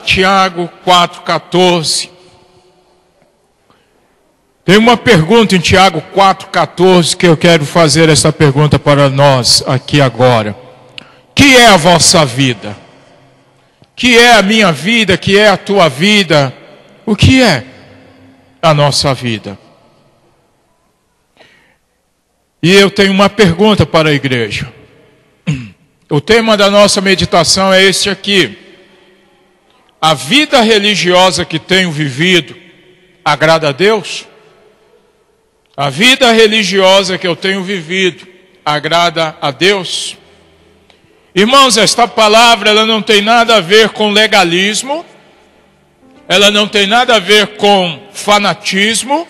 Tiago 4,14. Tem uma pergunta em Tiago 4,14 que eu quero fazer essa pergunta para nós aqui agora. Que é a vossa vida? Que é a minha vida? Que é a tua vida? O que é a nossa vida? E eu tenho uma pergunta para a igreja. O tema da nossa meditação é este aqui. A vida religiosa que tenho vivido agrada a Deus? A vida religiosa que eu tenho vivido agrada a Deus? Irmãos, esta palavra ela não tem nada a ver com legalismo, ela não tem nada a ver com fanatismo,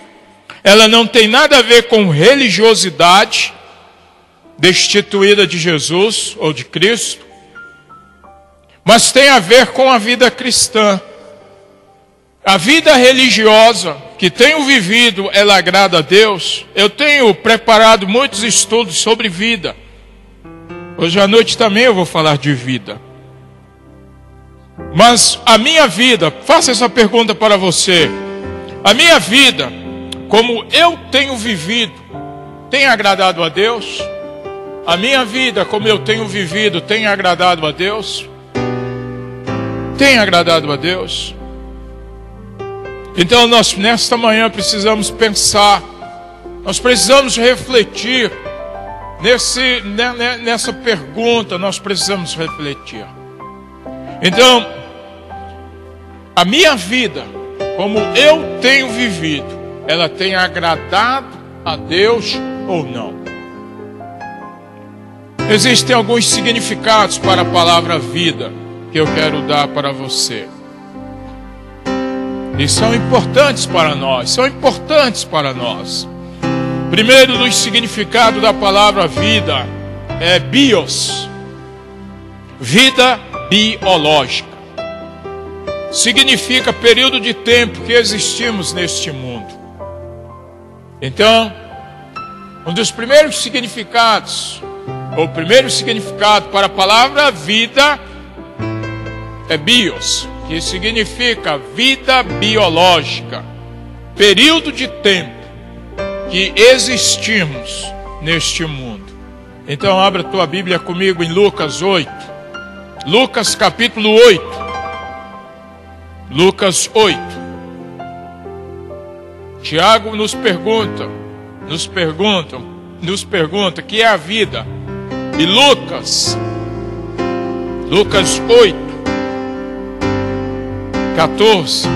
ela não tem nada a ver com religiosidade destituída de Jesus ou de Cristo, mas tem a ver com a vida cristã. A vida religiosa que tenho vivido, ela agrada a Deus. Eu tenho preparado muitos estudos sobre vida. Hoje à noite também eu vou falar de vida. Mas a minha vida, faça essa pergunta para você. A minha vida, como eu tenho vivido, tem agradado a Deus? A minha vida, como eu tenho vivido, tem agradado a Deus? Tem agradado a Deus? Então nós nesta manhã precisamos pensar, nós precisamos refletir nessa pergunta, nós precisamos refletir. Então, a minha vida, como eu tenho vivido, ela tem agradado a Deus ou não? Existem alguns significados para a palavra vida que eu quero dar para você. E são importantes para nós, Primeiro dos significados da palavra vida é bios. Vida biológica. Significa período de tempo que existimos neste mundo. Então, um dos primeiros significados, ou o primeiro significado para a palavra vida é bios, que significa vida biológica, período de tempo que existimos neste mundo. Então abra a tua Bíblia comigo em Lucas 8. Lucas capítulo 8. Lucas 8. Tiago nos pergunta que é a vida. E Lucas 8, 14,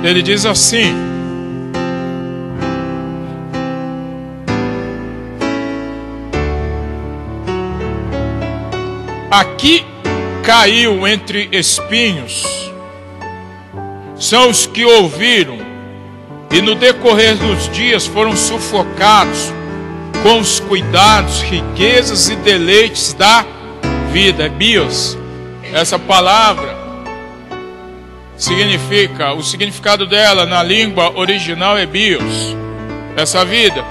ele diz assim: aqui caiu entre espinhos são os que ouviram e no decorrer dos dias foram sufocados com os cuidados, riquezas e deleites da vida. É bios. Essa palavra significa, o significado dela na língua original é bios, essa vida.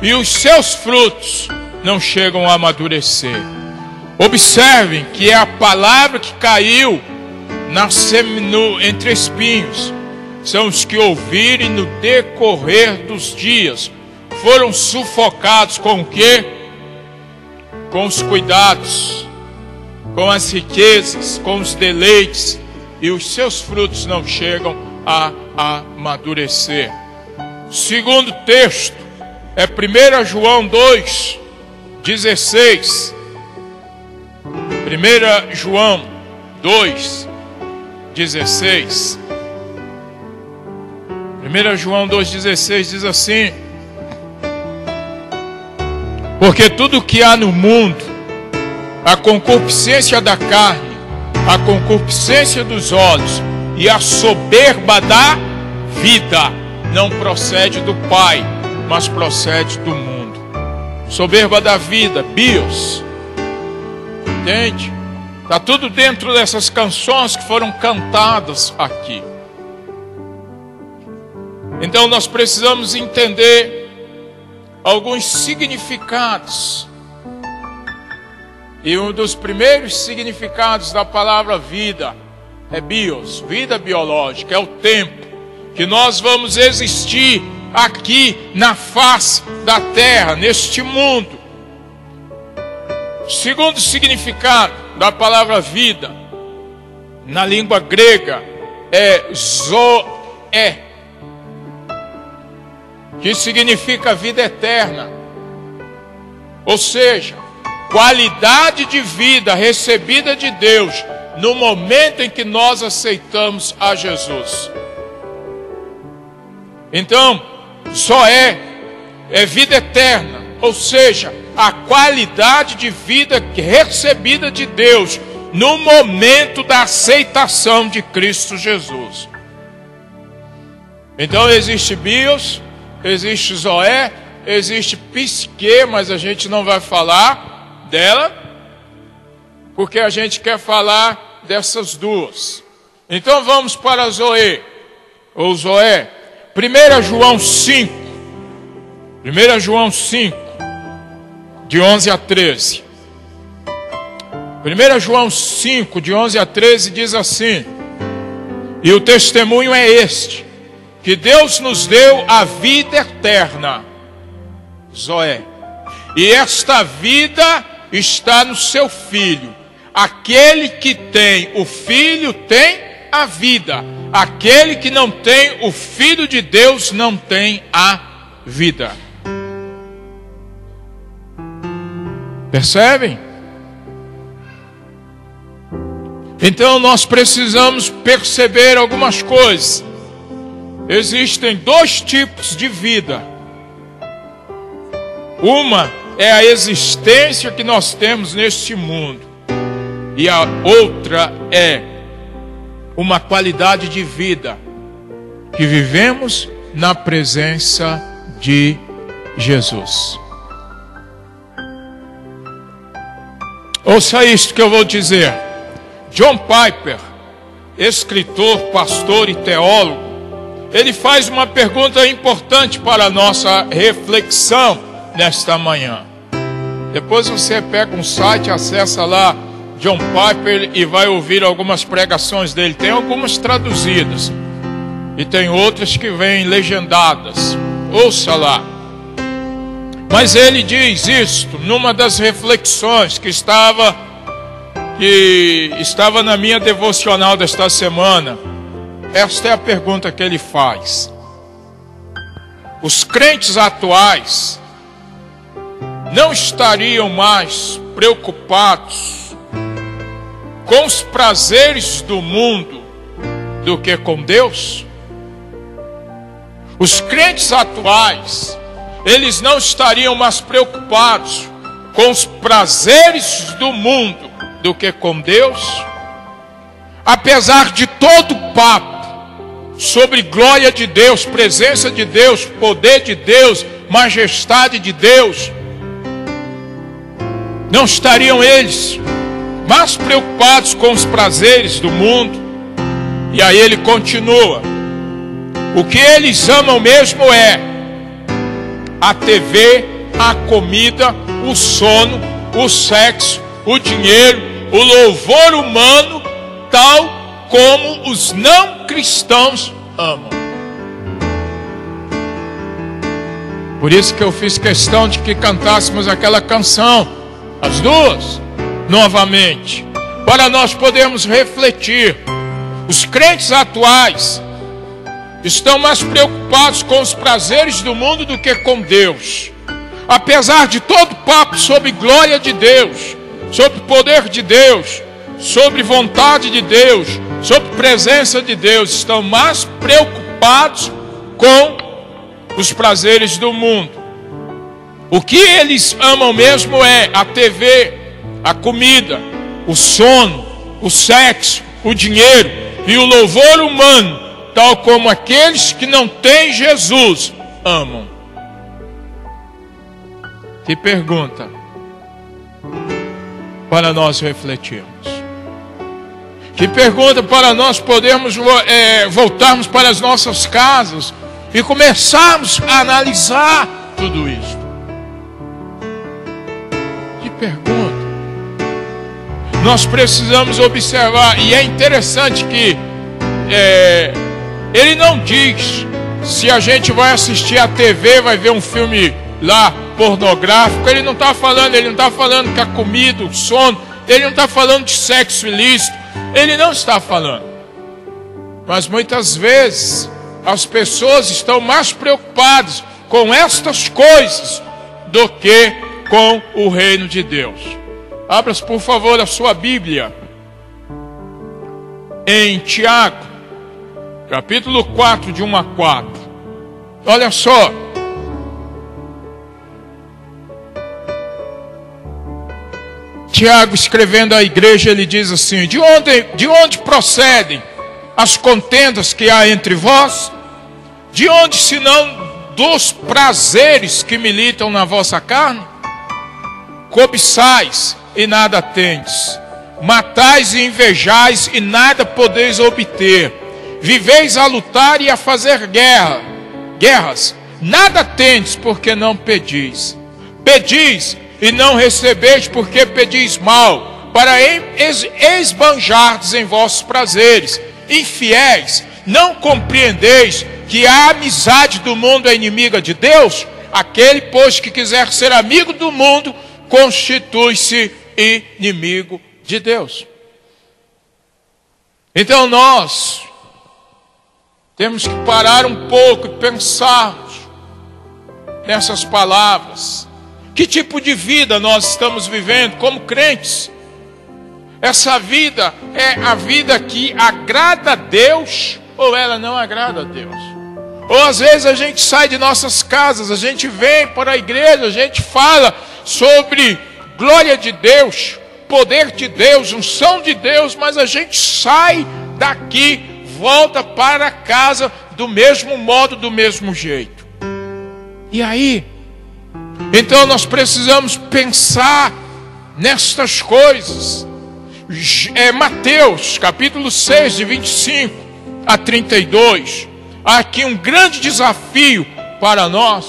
E os seus frutos não chegam a amadurecer. Observem que é a palavra que caiu entre espinhos. São os que ouvirem no decorrer dos dias. Foram sufocados com o quê? Com os cuidados, com as riquezas, com os deleites. E os seus frutos não chegam a amadurecer. O segundo texto é 1 João 2, 16. 1 João 2, 16. 1 João 2,16 diz assim: porque tudo que há no mundo, a concupiscência da carne, a concupiscência dos olhos e a soberba da vida, não procede do Pai, mas procede do mundo. Soberba da vida, bios. Entende? Está tudo dentro dessas canções que foram cantadas aqui. Então nós precisamos entender alguns significados. E um dos primeiros significados da palavra vida é bios, vida biológica, é o tempo que nós vamos existir aqui na face da terra, neste mundo. Segundo significado da palavra vida, na língua grega, é zoé, que significa vida eterna. Ou seja, qualidade de vida recebida de Deus no momento em que nós aceitamos a Jesus. Então, zoé é vida eterna, ou seja, a qualidade de vida recebida de Deus no momento da aceitação de Cristo Jesus. Então existe bios, existe zoé, existe psique, mas a gente não vai falar dela, porque a gente quer falar dessas duas. Então vamos para zoé, ou zoé. 1 João 5, de 11 a 13. 1 João 5, de 11 a 13 diz assim: e o testemunho é este, que Deus nos deu a vida eterna, zoé, e esta vida está no seu Filho. Aquele que tem o Filho tem a vida. Aquele que não tem o Filho de Deus não tem a vida. Percebem? Então nós precisamos perceber algumas coisas. Existem dois tipos de vida. Uma é a existência que nós temos neste mundo, e a outra é uma qualidade de vida que vivemos na presença de Jesus. Ouça isto que eu vou dizer. John Piper, escritor, pastor e teólogo, ele faz uma pergunta importante para a nossa reflexão nesta manhã. Depois você pega um site, acessa lá John Piper e vai ouvir algumas pregações dele. Tem algumas traduzidas e tem outras que vêm legendadas. Ouça lá. Mas ele diz isto numa das reflexões que estava na minha devocional desta semana. Esta é a pergunta que ele faz. Os crentes atuais não estariam mais preocupados com os prazeres do mundo do que com Deus? Os crentes atuais, eles não estariam mais preocupados com os prazeres do mundo do que com Deus? Apesar de todo o papo sobre glória de Deus, presença de Deus, poder de Deus, majestade de Deus, não estariam eles mais preocupados com os prazeres do mundo? E aí ele continua: o que eles amam mesmo é a TV, a comida, o sono, o sexo, o dinheiro, o louvor humano, tal como os não cristãos amam. Por isso que eu fiz questão de que cantássemos aquela canção, as duas, novamente, para nós podermos refletir. Os crentes atuais estão mais preocupados com os prazeres do mundo do que com Deus. Apesar de todo o papo sobre glória de Deus, sobre poder de Deus, sobre vontade de Deus, sobre presença de Deus, estão mais preocupados com os prazeres do mundo. O que eles amam mesmo é a TV, a comida, o sono, o sexo, o dinheiro e o louvor humano, tal como aqueles que não têm Jesus amam. Que pergunta para nós refletirmos. Que pergunta para nós podermos voltarmos para as nossas casas e começarmos a analisar tudo isso. Que pergunta. nós precisamos observar. E é interessante que ele não diz se a gente vai assistir a TV, vai ver um filme lá pornográfico. Ele não está falando que a comida, o sono, ele não está falando de sexo ilícito, ele não está falando. Mas muitas vezes as pessoas estão mais preocupadas com estas coisas do que com o reino de Deus. Abra, por favor, a sua Bíblia em Tiago, capítulo 4, de 1 a 4. Olha só. Tiago, escrevendo à igreja, ele diz assim: de onde procedem as contendas que há entre vós? De onde, senão dos prazeres que militam na vossa carne? Cobiçais e nada tendes, matais e invejais e nada podeis obter, viveis a lutar e a fazer guerras, nada tendes porque não pedis. Pedis e não recebeis porque pedis mal, para esbanjardes em vossos prazeres. Infiéis, não compreendeis que a amizade do mundo é inimiga de Deus? Aquele, pois, que quiser ser amigo do mundo, constitui-se inimigo de Deus. Então nós temos que parar um pouco e pensarmos nessas palavras. Que tipo de vida nós estamos vivendo como crentes? Essa vida é a vida que agrada a Deus ou ela não agrada a Deus? Ou às vezes a gente sai de nossas casas, a gente vem para a igreja, a gente fala sobre glória de Deus, poder de Deus, unção de Deus, mas a gente sai daqui, volta para casa do mesmo modo, do mesmo jeito. E aí? Então nós precisamos pensar nestas coisas. Mateus capítulo 6, de 25 a 32. Há aqui um grande desafio para nós.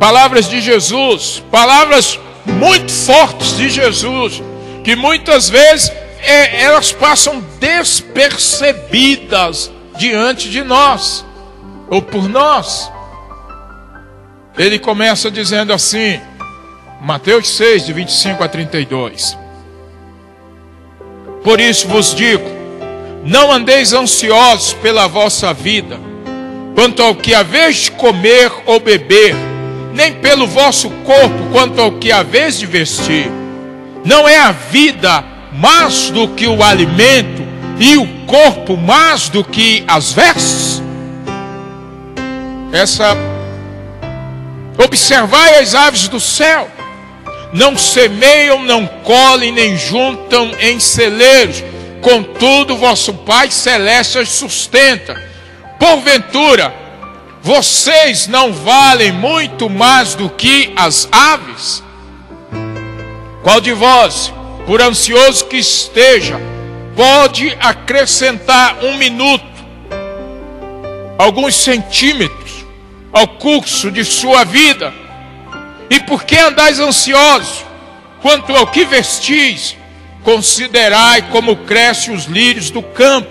Palavras de Jesus, palavras muito fortes de Jesus, que muitas vezes elas passam despercebidas diante de nós, ou por nós. Ele começa dizendo assim, Mateus 6, de 25 a 32. Por isso vos digo, não andeis ansiosos pela vossa vida, quanto ao que haveis de comer ou beber, nem pelo vosso corpo, quanto ao que haveis de vestir. Não é a vida mais do que o alimento, e o corpo mais do que as vestes? Observai as aves do céu, não semeiam, não colhem, nem juntam em celeiros, contudo vosso Pai Celeste as sustenta. Porventura, vocês não valem muito mais do que as aves? Qual de vós, por ansioso que esteja, pode acrescentar 1 minuto, alguns centímetros, ao curso de sua vida? E por que andais ansiosos? Quanto ao que vestis, considerai como crescem os lírios do campo.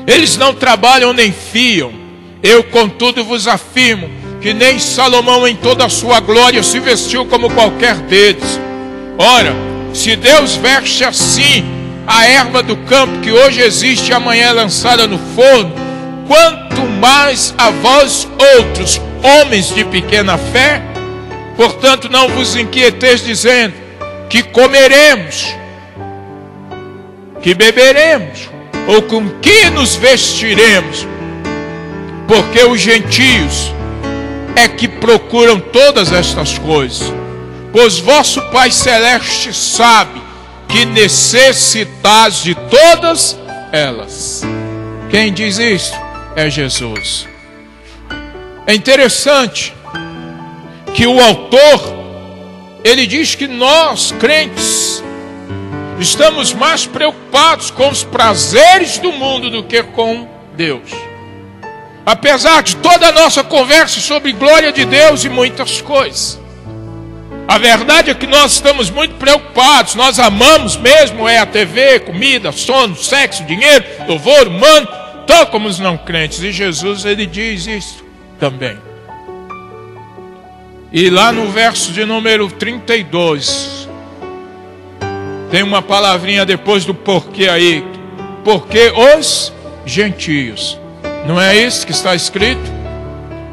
Eles não trabalham nem fiam. Eu, contudo, vos afirmo que nem Salomão em toda a sua glória se vestiu como qualquer deles. Ora, se Deus veste assim a erva do campo, que hoje existe e amanhã é lançada no forno, quanto mais a vós outros, homens de pequena fé? Portanto, não vos inquieteis dizendo, que comeremos, que beberemos, ou com que nos vestiremos? Porque os gentios é que procuram todas estas coisas, pois vosso Pai Celeste sabe que necessitais de todas elas. Quem diz isso? É Jesus. É interessante que o autor, ele diz que nós, crentes, estamos mais preocupados com os prazeres do mundo do que com Deus. Apesar de toda a nossa conversa sobre glória de Deus e muitas coisas, A verdade é que nós estamos muito preocupados. Nós amamos mesmo a TV, comida, sono, sexo, dinheiro, louvor humano, tal como os não crentes. E Jesus, ele diz isso também. E lá no verso de número 32, tem uma palavrinha depois do porquê aí. Porque os gentios. Não é isso que está escrito?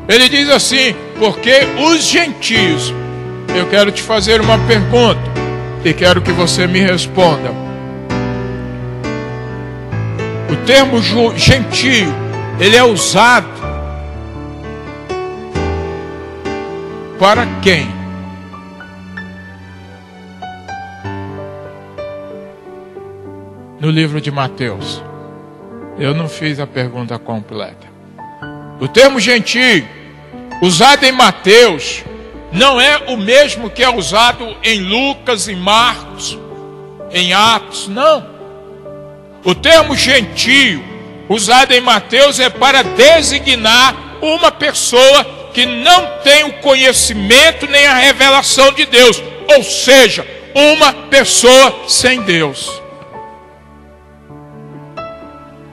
Ele diz assim, porque os gentios. Eu quero te fazer uma pergunta e quero que você me responda. O termo gentio, ele é usado para quem? No livro de Mateus. Eu não fiz a pergunta completa. O termo gentio, usado em Mateus, não é o mesmo que é usado em Lucas, em Marcos, em Atos, não. O termo gentio, usado em Mateus, é para designar uma pessoa que não tem o conhecimento nem a revelação de Deus. Ou seja, uma pessoa sem Deus.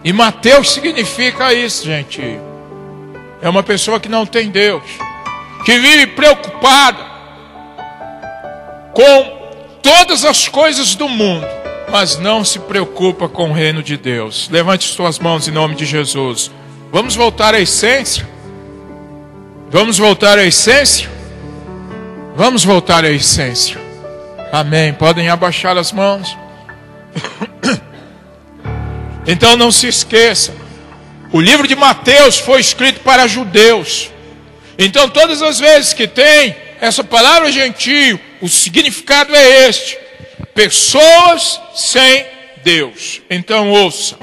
E Mateus significa isso, gentio. É uma pessoa que não tem Deus, que vive preocupada com todas as coisas do mundo, mas não se preocupa com o reino de Deus. Levante suas mãos em nome de Jesus. Vamos voltar à essência? Vamos voltar à essência? Vamos voltar à essência. Amém. Podem abaixar as mãos. Então não se esqueça, o livro de Mateus foi escrito para judeus. Então todas as vezes que tem essa palavra gentio, o significado é este: pessoas sem Deus. Então ouça,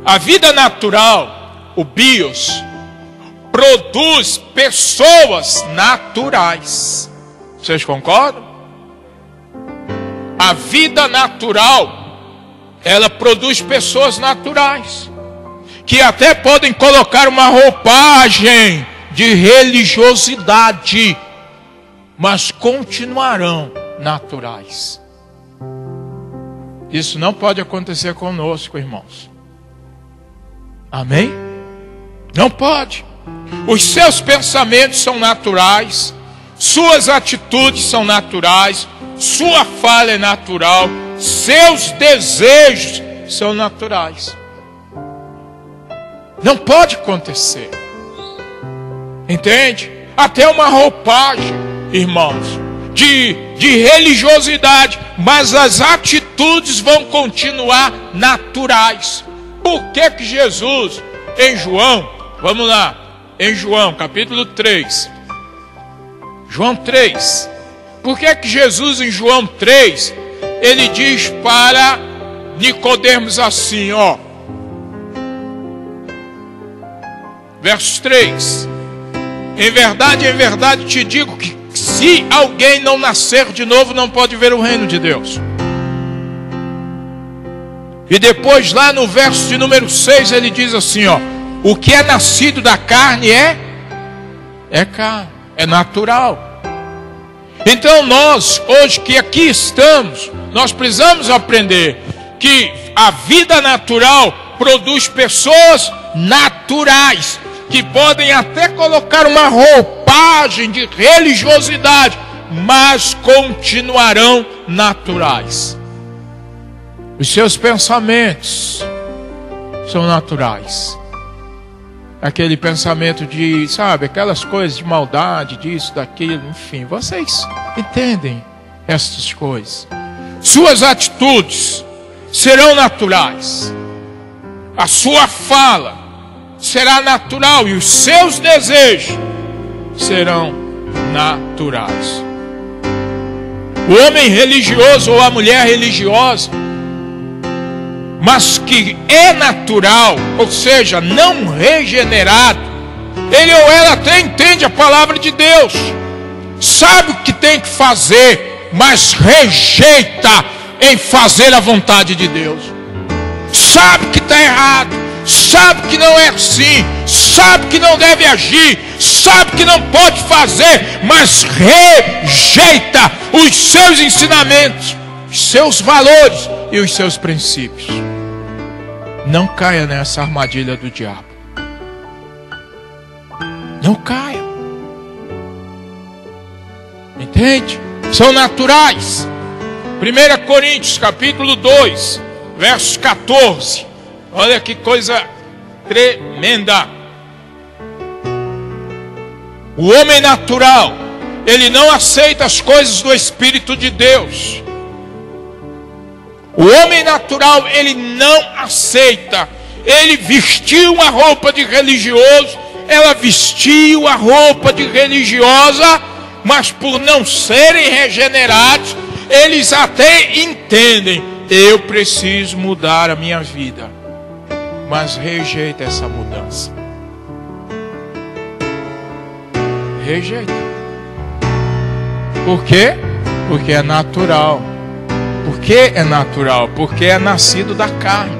a vida natural, o bios, produz pessoas naturais. Vocês concordam? A vida natural, ela produz pessoas naturais, que até podem colocar uma roupagem de religiosidade, mas continuarão naturais. Isso não pode acontecer conosco, irmãos. Amém? Não pode. Os seus pensamentos são naturais, suas atitudes são naturais, sua fala é natural, seus desejos são naturais. Não pode acontecer. Entende? Até uma roupagem, irmãos, de religiosidade, mas as atitudes vão continuar naturais. Por que que Jesus, em João, vamos lá, em João capítulo 3, João 3, por que que Jesus em João 3, ele diz para Nicodemos assim, ó, verso 3, em verdade te digo que se alguém não nascer de novo, não pode ver o reino de Deus. E depois lá no verso de número 6, ele diz assim, ó, o que é nascido da carne é carne, é natural. Então nós, hoje que aqui estamos, nós precisamos aprender que a vida natural produz pessoas naturais, que podem até colocar uma roupagem de religiosidade, mas continuarão naturais. Os seus pensamentos são naturais. Aquele pensamento de, sabe, aquelas coisas de maldade, disso, daquilo, enfim, vocês entendem essas coisas. Suas atitudes serão naturais. A sua fala será natural e os seus desejos serão naturais. O homem religioso ou a mulher religiosa, mas que é natural, ou seja, não regenerado, ele ou ela até entende a palavra de Deus, sabe o que tem que fazer, mas rejeita em fazer a vontade de Deus. Sabe que está errado, sabe sabe que não é assim, sabe que não deve agir, sabe que não pode fazer, mas rejeita os seus ensinamentos, os seus valores e os seus princípios. Não caia nessa armadilha do diabo. Não caia. Entende? São naturais. 1 Coríntios capítulo 2, versos 14. Olha que coisa tremenda. O homem natural, ele não aceita as coisas do Espírito de Deus. O homem natural, ele não aceita. Ele vestiu uma roupa de religioso, ela vestiu a roupa de religiosa, mas por não serem regenerados, eles até entendem: eu preciso mudar a minha vida, mas rejeita essa mudança. Rejeita. Por quê? Porque é natural. Por que é natural? Porque é nascido da carne.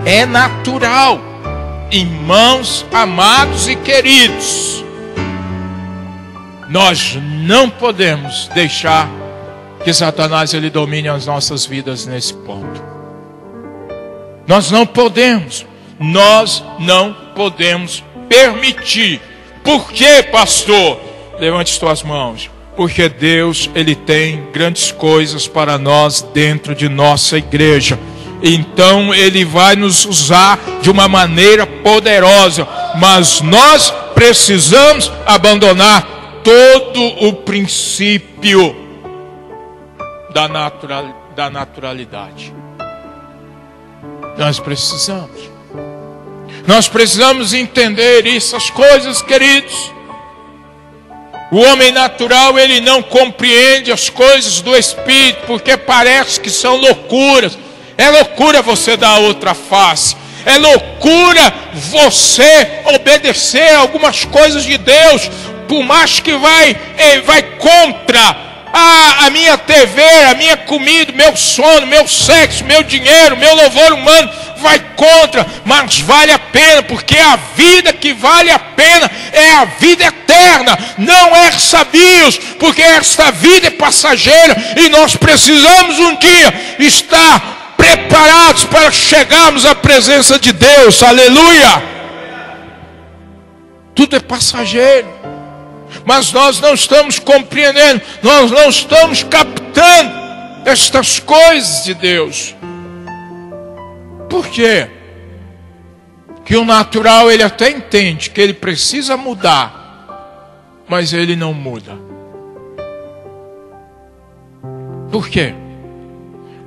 É natural. Irmãos amados e queridos, nós não podemos deixar que Satanás ele domine as nossas vidas nesse ponto. Nós não podemos permitir. Por quê, pastor? Levante suas mãos. Porque Deus, ele tem grandes coisas para nós dentro de nossa igreja. Então ele vai nos usar de uma maneira poderosa. Mas nós precisamos abandonar todo o princípio da naturalidade. Nós precisamos entender essas coisas, queridos. O homem natural, ele não compreende as coisas do Espírito, porque parece que são loucuras. É loucura você dar outra face. É loucura você obedecer algumas coisas de Deus, por mais que vai contra a minha TV, a minha comida, meu sono, meu sexo, meu dinheiro, meu louvor humano, vai contra, mas vale a pena, porque a vida que vale a pena é a vida eterna, não é sabios, porque esta vida é passageira e nós precisamos um dia estar preparados para chegarmos à presença de Deus. Aleluia! Tudo é passageiro, mas nós não estamos compreendendo, nós não estamos captando estas coisas de Deus. Por quê? Que o natural, ele até entende que ele precisa mudar, mas ele não muda. Por quê?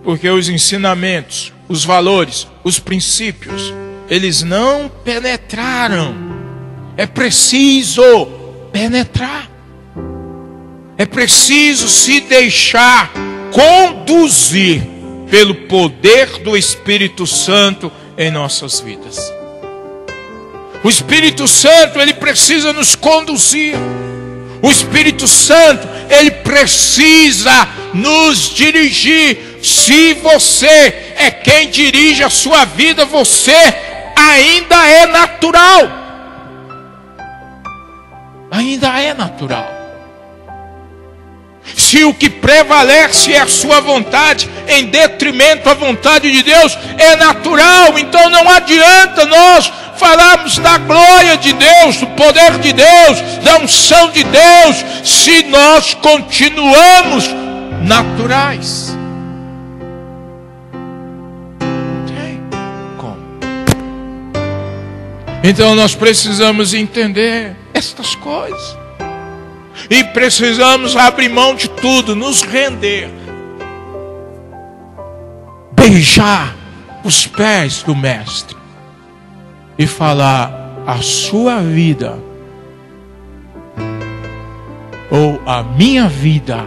Porque os ensinamentos, os valores, os princípios, eles não penetraram. É preciso penetrar. É preciso se deixar conduzir pelo poder do Espírito Santo em nossas vidas. O Espírito Santo, ele precisa nos conduzir. O Espírito Santo, ele precisa nos dirigir. Se você é quem dirige a sua vida, você ainda é natural. Ainda é natural. Se o que prevalece é a sua vontade, em detrimento à vontade de Deus, é natural. Então não adianta nós falarmos da glória de Deus, do poder de Deus, da unção de Deus, se nós continuamos naturais. Não tem como. Então nós precisamos entender estas coisas. E precisamos abrir mão de tudo, nos render, beijar os pés do Mestre e falar: a sua vida, ou a minha vida,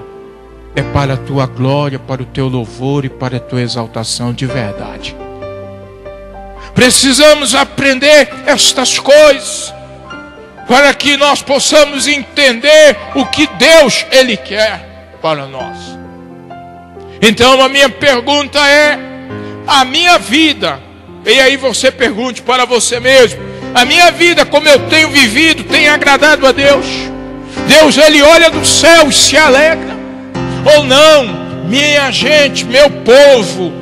é para a tua glória, para o teu louvor e para a tua exaltação de verdade. Precisamos aprender estas coisas, para que nós possamos entender o que Deus, ele quer para nós. Então a minha pergunta é: a minha vida, E aí você pergunte para você mesmo: a minha vida, como eu tenho vivido, tem agradado a Deus? Deus, Ele olha do céu e se alegra? Ou não? Minha gente, meu povo,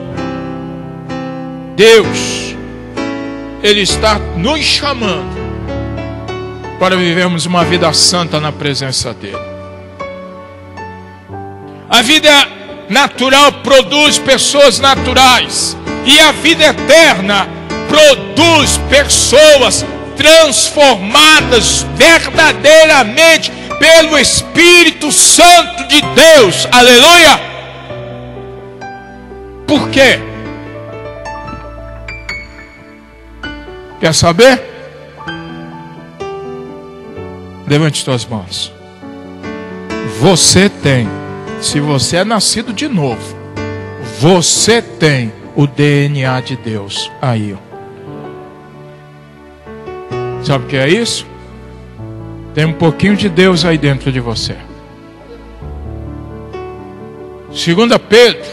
Deus, Ele está nos chamando para vivermos uma vida santa na presença dEle. A vida natural produz pessoas naturais, e a vida eterna produz pessoas transformadas verdadeiramente pelo Espírito Santo de Deus. Aleluia! Por quê? Quer saber? Levante suas mãos. Você tem, se você é nascido de novo, você tem o DNA de Deus aí, ó. Sabe o que é isso? Tem um pouquinho de Deus aí dentro de você. 2 Pedro,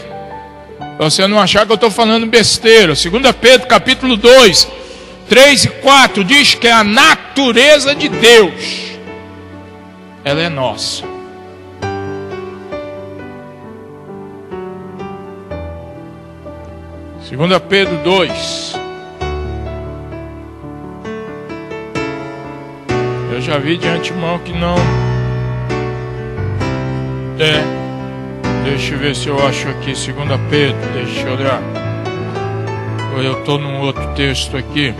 pra você não achar que eu estou falando besteira, 2 Pedro capítulo 2, 3 e 4 diz que a natureza de Deus, ela é nossa. Segunda Pedro 2. Eu já vi de antemão que não. Deixa eu ver se eu acho aqui. 2 Pedro, deixa eu olhar. Ou eu estou num outro texto aqui.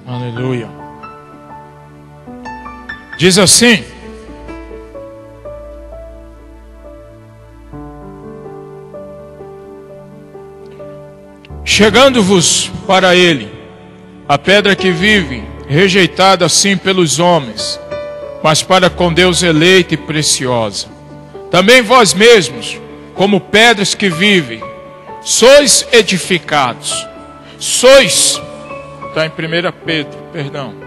Aleluia. Diz assim: chegando-vos para ele a pedra que vive, rejeitada assim pelos homens, mas para com Deus eleita e preciosa. Também vós mesmos, como pedras que vivem, sois edificados. Sois, está em 1 Pedro, perdão.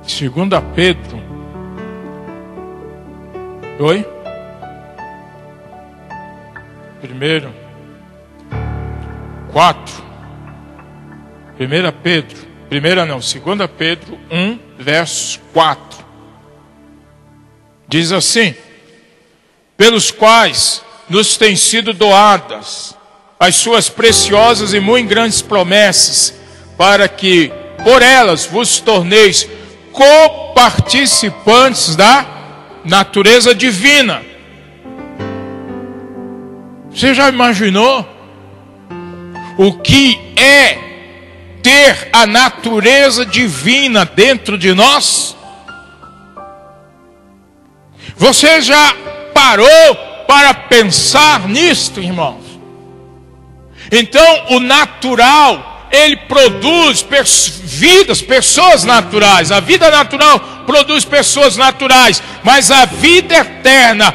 Segunda Pedro. Oi? Primeiro 4. 1 Pedro. Primeira não, 2 Pedro 1, verso 4. Diz assim: pelos quais nos têm sido doadas as suas preciosas e muito grandes promessas, para que por elas vos torneis coparticipantes da natureza divina. Você já imaginou o que é ter a natureza divina dentro de nós? Você já parou para pensar nisto, irmãos? Então, o natural, ele produz pessoas naturais. A vida natural produz pessoas naturais, mas a vida eterna,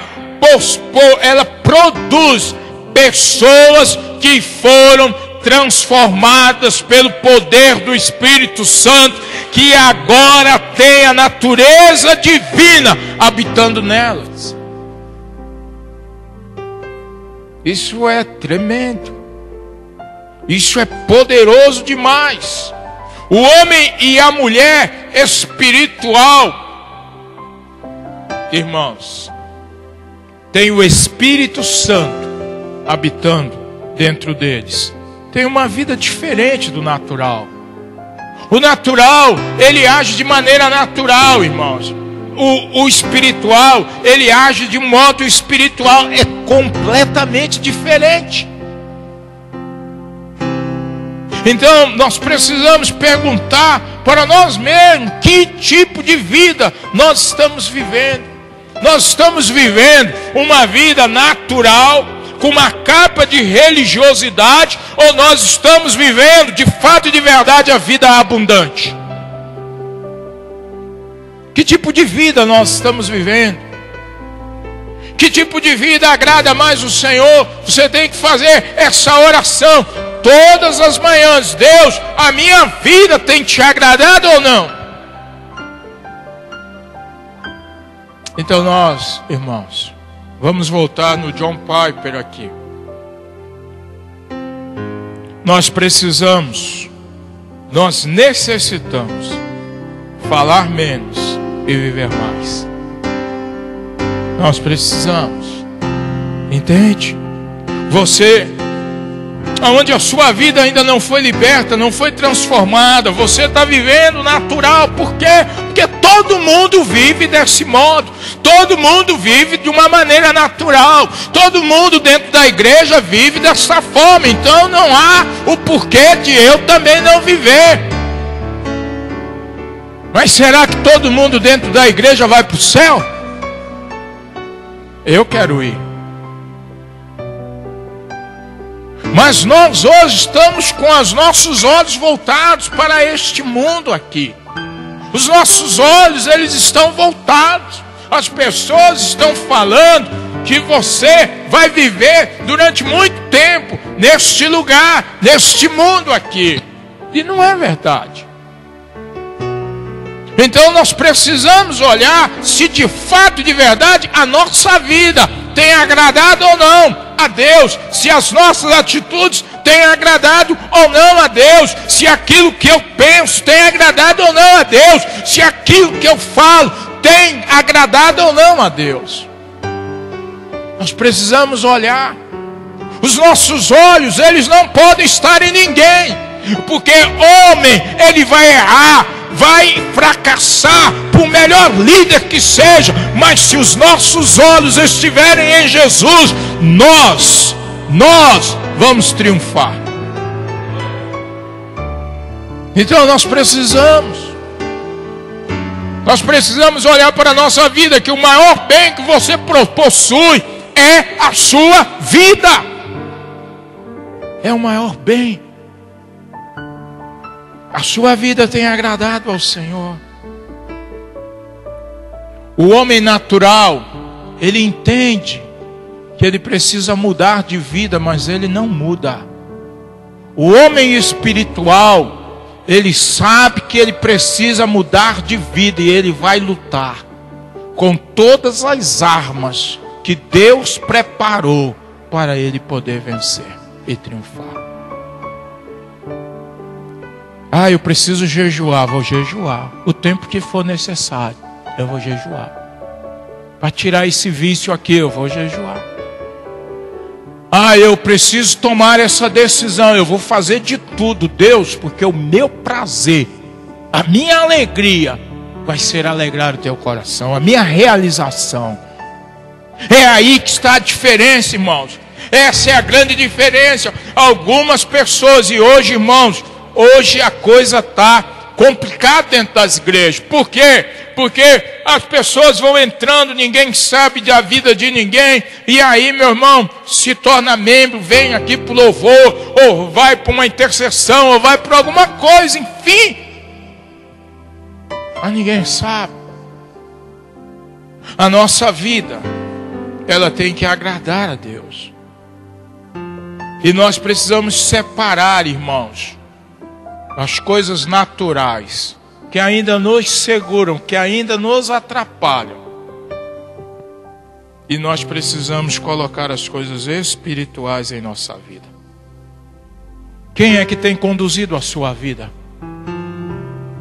ela produz pessoas que foram transformadas pelo poder do Espírito Santo, que agora tem a natureza divina habitando nelas. Isso é tremendo. Isso é poderoso demais. O homem e a mulher espiritual, irmãos, tem o Espírito Santo habitando dentro deles. Tem uma vida diferente do natural. O natural, ele age de maneira natural, irmãos. O espiritual, ele age de modo espiritual, é completamente diferente. Então, nós precisamos perguntar para nós mesmos que tipo de vida nós estamos vivendo. Nós estamos vivendo uma vida natural, com uma capa de religiosidade, ou nós estamos vivendo de fato e de verdade a vida abundante? Que tipo de vida nós estamos vivendo? Que tipo de vida agrada mais o Senhor? Você tem que fazer essa oração todas as manhãs. Deus, a minha vida tem te agradado ou não? Então nós, irmãos, vamos voltar no John Piper aqui. Nós necessitamos falar menos e viver mais. Nós precisamos, entende? Você, onde a sua vida ainda não foi liberta, não foi transformada, você está vivendo natural. Por quê? Porque todo mundo vive desse modo. Todo mundo vive de uma maneira natural. Todo mundo dentro da igreja vive dessa forma. Então não há o porquê de eu também não viver. Mas será que todo mundo dentro da igreja vai para o céu? Eu quero ir. Mas nós hoje estamos com os nossos olhos voltados para este mundo aqui. Os nossos olhos, eles estão voltados. As pessoas estão falando que você vai viver durante muito tempo neste lugar, neste mundo aqui. E não é verdade. Então nós precisamos olhar se de fato, de verdade, a nossa vida tem agradado ou não a Deus. Se as nossas atitudes têm agradado ou não a Deus. Se aquilo que eu penso tem agradado ou não a Deus. Se aquilo que eu falo tem agradado ou não a Deus. Nós precisamos olhar. Os nossos olhos, eles não podem estar em ninguém. Porque homem, ele vai errar, vai fracassar, por melhor líder que seja, mas se os nossos olhos estiverem em Jesus, nós vamos triunfar. Então nós precisamos olhar para a nossa vida, que o maior bem que você possui é a sua vida. É o maior bem. A sua vida tem agradado ao Senhor. O homem natural, ele entende que ele precisa mudar de vida, mas ele não muda. O homem espiritual, ele sabe que ele precisa mudar de vida e ele vai lutar com todas as armas que Deus preparou para ele poder vencer e triunfar. Ah, eu preciso jejuar, vou jejuar. O tempo que for necessário, eu vou jejuar. Para tirar esse vício aqui, eu vou jejuar. Ah, eu preciso tomar essa decisão, eu vou fazer de tudo, Deus, porque o meu prazer, a minha alegria, vai ser alegrar o teu coração, a minha realização. É aí que está a diferença, irmãos. Essa é a grande diferença. Algumas pessoas, e hoje, irmãos, hoje a coisa está complicada dentro das igrejas. Por quê? Porque as pessoas vão entrando, ninguém sabe da vida de ninguém. E aí, meu irmão, se torna membro, vem aqui para o louvor, ou vai para uma intercessão, ou vai para alguma coisa, enfim. Mas ninguém sabe. A nossa vida, ela tem que agradar a Deus. E nós precisamos separar, irmãos, as coisas naturais, que ainda nos seguram, que ainda nos atrapalham. E nós precisamos colocar as coisas espirituais em nossa vida. Quem é que tem conduzido a sua vida?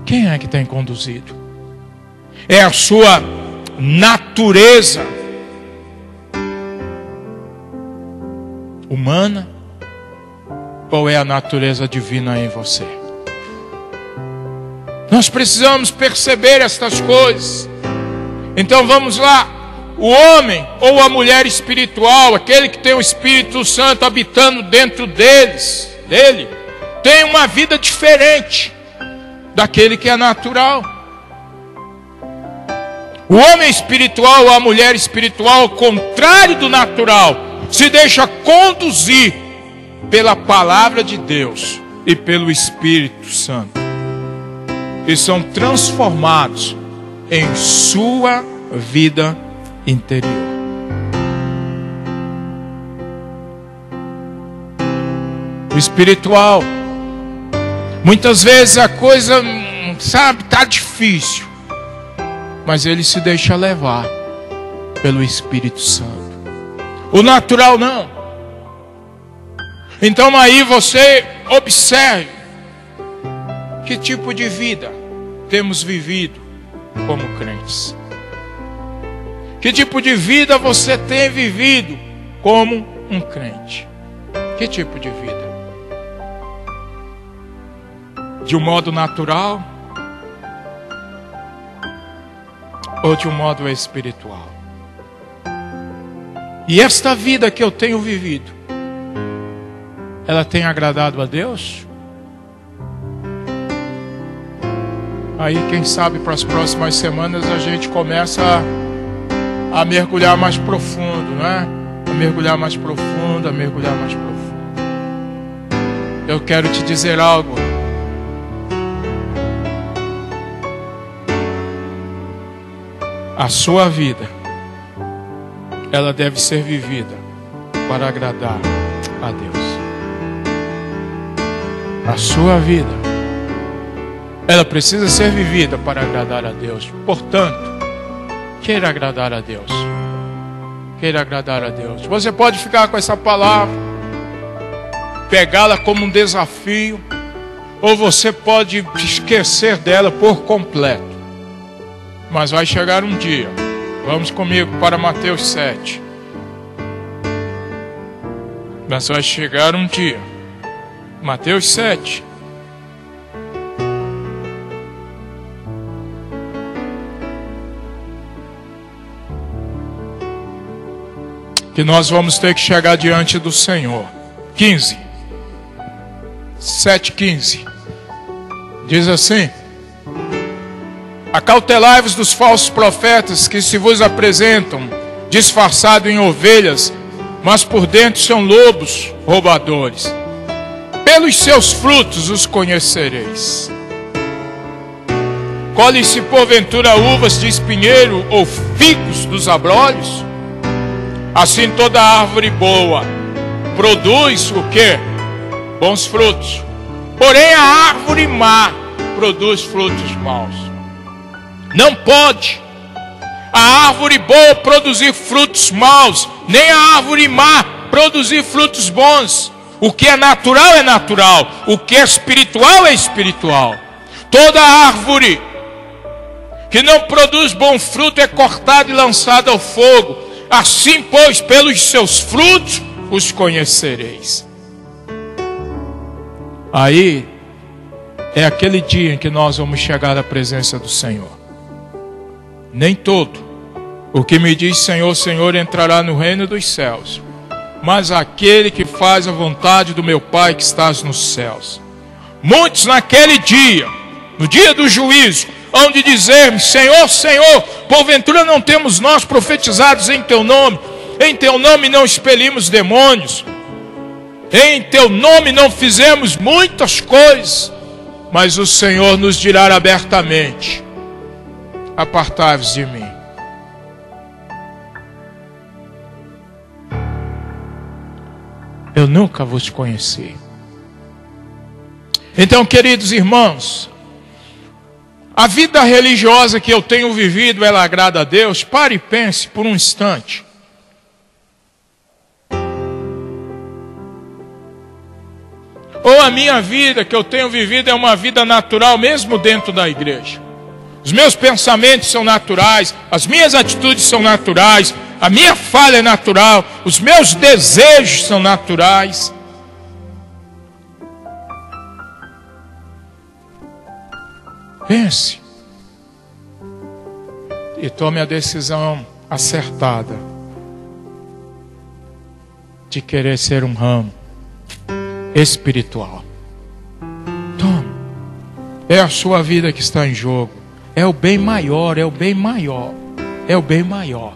Quem é que tem conduzido? É a sua natureza humana? Ou é a natureza divina em você? Nós precisamos perceber estas coisas. Então vamos lá. O homem ou a mulher espiritual, aquele que tem o Espírito Santo habitando dentro dele, tem uma vida diferente daquele que é natural. O homem espiritual ou a mulher espiritual, ao contrário do natural, se deixa conduzir pela palavra de Deus e pelo Espírito Santo, e são transformados em sua vida interior. O espiritual, muitas vezes a coisa, sabe, está difícil, mas ele se deixa levar pelo Espírito Santo. O natural não. Então aí você observe que tipo de vida temos vivido como crentes. Que tipo de vida você tem vivido como um crente? Que tipo de vida? De um modo natural ou de um modo espiritual? E esta vida que eu tenho vivido, ela tem agradado a Deus? Aí quem sabe para as próximas semanas a gente começa a mergulhar mais profundo, né? A mergulhar mais profundo, a mergulhar mais profundo. Eu quero te dizer algo. A sua vida, ela deve ser vivida para agradar a Deus. A sua vida, ela precisa ser vivida para agradar a Deus. Portanto, queira agradar a Deus. Queira agradar a Deus. Você pode ficar com essa palavra, pegá-la como um desafio, ou você pode esquecer dela por completo. Mas vai chegar um dia. Vamos comigo para Mateus 7. Mas vai chegar um dia. Mateus 7. Que nós vamos ter que chegar diante do Senhor. 15. 7:15. Diz assim: acautelai-vos dos falsos profetas que se vos apresentam disfarçados em ovelhas, mas por dentro são lobos roubadores. Pelos seus frutos os conhecereis. Colhem-se porventura uvas de espinheiro ou figos dos abrolhos? Assim toda árvore boa produz o quê? Bons frutos. Porém a árvore má produz frutos maus. Não pode a árvore boa produzir frutos maus, nem a árvore má produzir frutos bons. O que é natural, o que é espiritual é espiritual. Toda árvore que não produz bom fruto é cortada e lançada ao fogo. Assim, pois, pelos seus frutos os conhecereis. Aí é aquele dia em que nós vamos chegar à presença do Senhor. Nem todo o que me diz Senhor, Senhor entrará no reino dos céus, mas aquele que faz a vontade do meu Pai que estás nos céus. Muitos naquele dia, no dia do juízo, hão de dizer-me: Senhor, Senhor, porventura não temos nós profetizados em teu nome? Em teu nome não expelimos demônios, em teu nome não fizemos muitas coisas. Mas o Senhor nos dirá abertamente: apartai-vos de mim. Eu nunca vos conheci. Então, queridos irmãos, a vida religiosa que eu tenho vivido, ela agrada a Deus? Pare e pense por um instante. Ou a minha vida que eu tenho vivido é uma vida natural, mesmo dentro da igreja? Os meus pensamentos são naturais, as minhas atitudes são naturais, a minha fala é natural, os meus desejos são naturais. Pense e tome a decisão acertada de querer ser um ramo espiritual. Tome. É a sua vida que está em jogo. É o bem maior, é o bem maior. É o bem maior.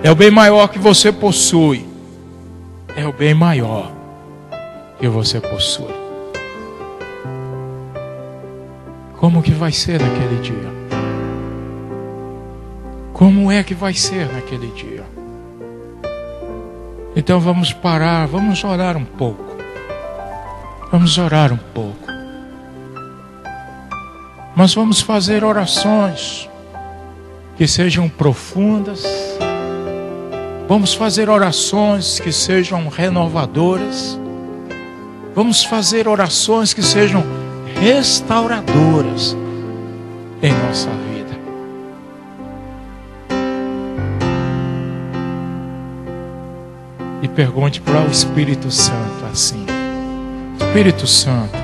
É o bem maior que você possui. é o bem maior que você possui. Como que vai ser naquele dia? Como é que vai ser naquele dia? Então vamos parar, vamos orar um pouco. Vamos orar um pouco. Mas vamos fazer orações que sejam profundas. Vamos fazer orações que sejam renovadoras. Vamos fazer orações que sejam restauradoras em nossa vida. E pergunte para o Espírito Santo assim: Espírito Santo,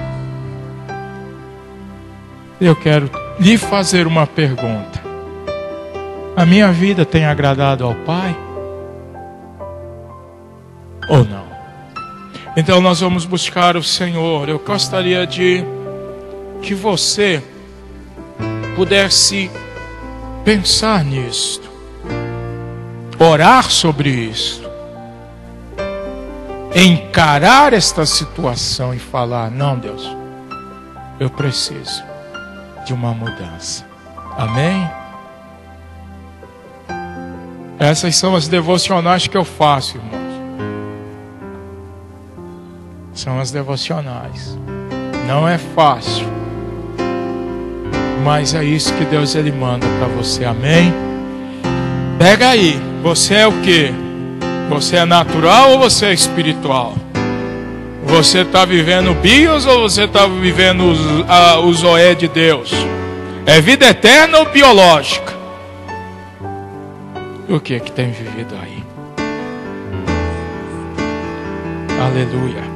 eu quero lhe fazer uma pergunta. A minha vida tem agradado ao Pai? Ou não? Então nós vamos buscar o Senhor. Eu gostaria de que você pudesse pensar nisto, orar sobre isso, encarar esta situação e falar: não, Deus, eu preciso de uma mudança. Amém? Essas são as devocionais que eu faço, irmãos. São as devocionais. Não é fácil, mas é isso que Deus Ele manda para você. Amém? Pega aí. Você é o quê? Você é natural ou você é espiritual? Você está vivendo bios ou você está vivendo o zoé de Deus? É vida eterna ou biológica? O que é que tem vivido aí? Aleluia.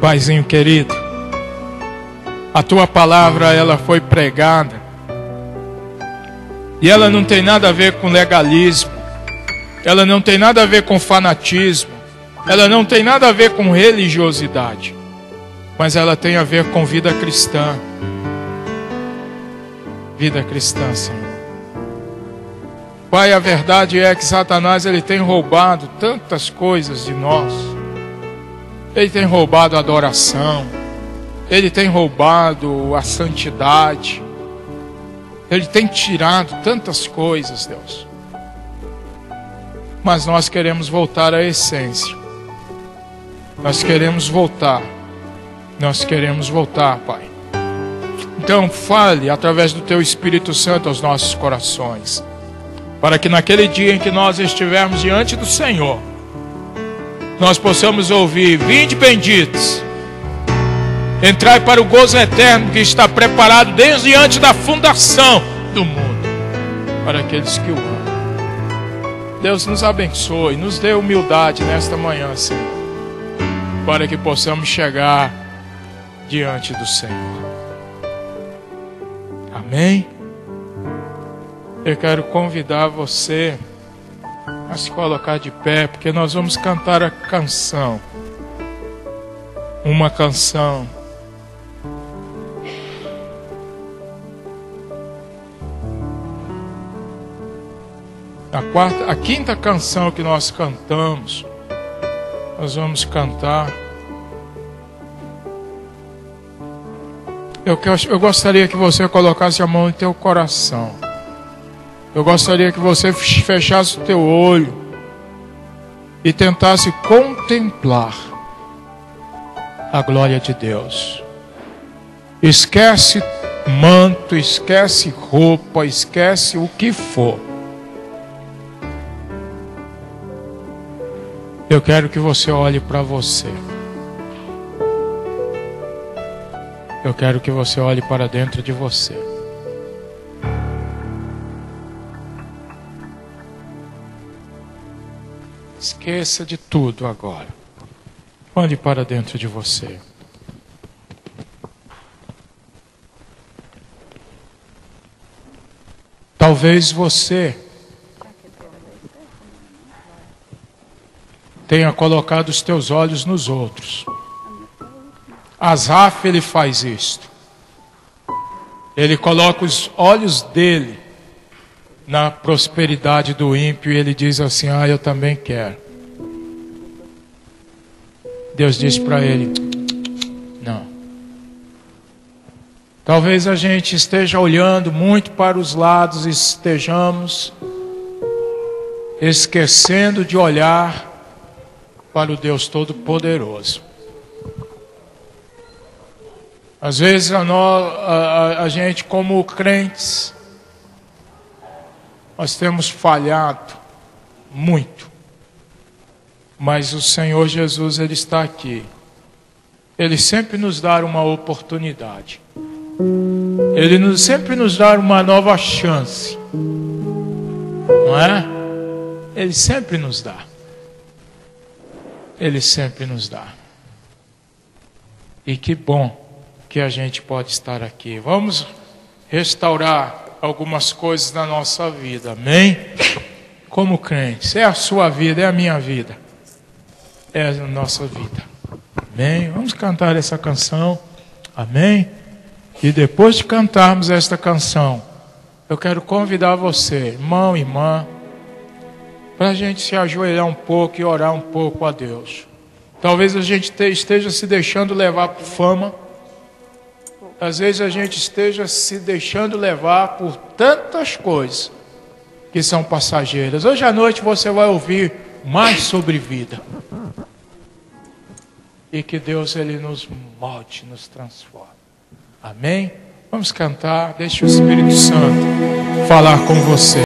Paizinho querido, a tua palavra ela foi pregada e ela não tem nada a ver com legalismo, ela não tem nada a ver com fanatismo, ela não tem nada a ver com religiosidade, mas ela tem a ver com vida cristã. Vida cristã, Senhor. Pai, a verdade é que Satanás ele tem roubado tantas coisas de nós. Ele tem roubado a adoração. Ele tem roubado a santidade. Ele tem tirado tantas coisas, Deus. Mas nós queremos voltar à essência. Nós queremos voltar. Nós queremos voltar, Pai. Então fale através do Teu Espírito Santo aos nossos corações, para que naquele dia em que nós estivermos diante do Senhor, nós possamos ouvir: vinde benditos, entrai para o gozo eterno que está preparado desde antes da fundação do mundo, para aqueles que o amam. Deus nos abençoe, nos dê humildade nesta manhã, Senhor, para que possamos chegar diante do Senhor. Amém? Eu quero convidar você a se colocar de pé, porque nós vamos cantar a canção. Uma canção. A quinta canção que nós cantamos, nós vamos cantar. Eu gostaria que você colocasse a mão no teu coração. Eu gostaria que você fechasse o teu olho e tentasse contemplar a glória de Deus. Esquece manto, esquece roupa, esquece o que for. Eu quero que você olhe para você. Eu quero que você olhe para dentro de você. Esqueça de tudo agora. Olhe para dentro de você. Talvez você tenha colocado os teus olhos nos outros. Asaf, ele faz isto. Ele coloca os olhos dele na prosperidade do ímpio e ele diz assim: ah, eu também quero. Deus diz para ele: não. Talvez a gente esteja olhando muito para os lados e estejamos esquecendo de olhar para o Deus Todo-Poderoso. Às vezes a gente, como crentes, nós temos falhado muito. Mas o Senhor Jesus, Ele está aqui. Ele sempre nos dá uma oportunidade. Ele sempre nos dá uma nova chance. Não é? Ele sempre nos dá. Ele sempre nos dá. E que bom que a gente pode estar aqui. Vamos restaurar algumas coisas na nossa vida, amém? Como crentes, é a sua vida, é a minha vida, é a nossa vida, amém? Vamos cantar essa canção, amém? E depois de cantarmos esta canção, eu quero convidar você, irmão e irmã, para a gente se ajoelhar um pouco e orar um pouco a Deus. Talvez a gente esteja se deixando levar por fama. Às vezes a gente esteja se deixando levar por tantas coisas que são passageiras. Hoje à noite você vai ouvir mais sobre vida. E que Deus, Ele nos molde, nos transforme. Amém? Vamos cantar, deixe o Espírito Santo falar com você.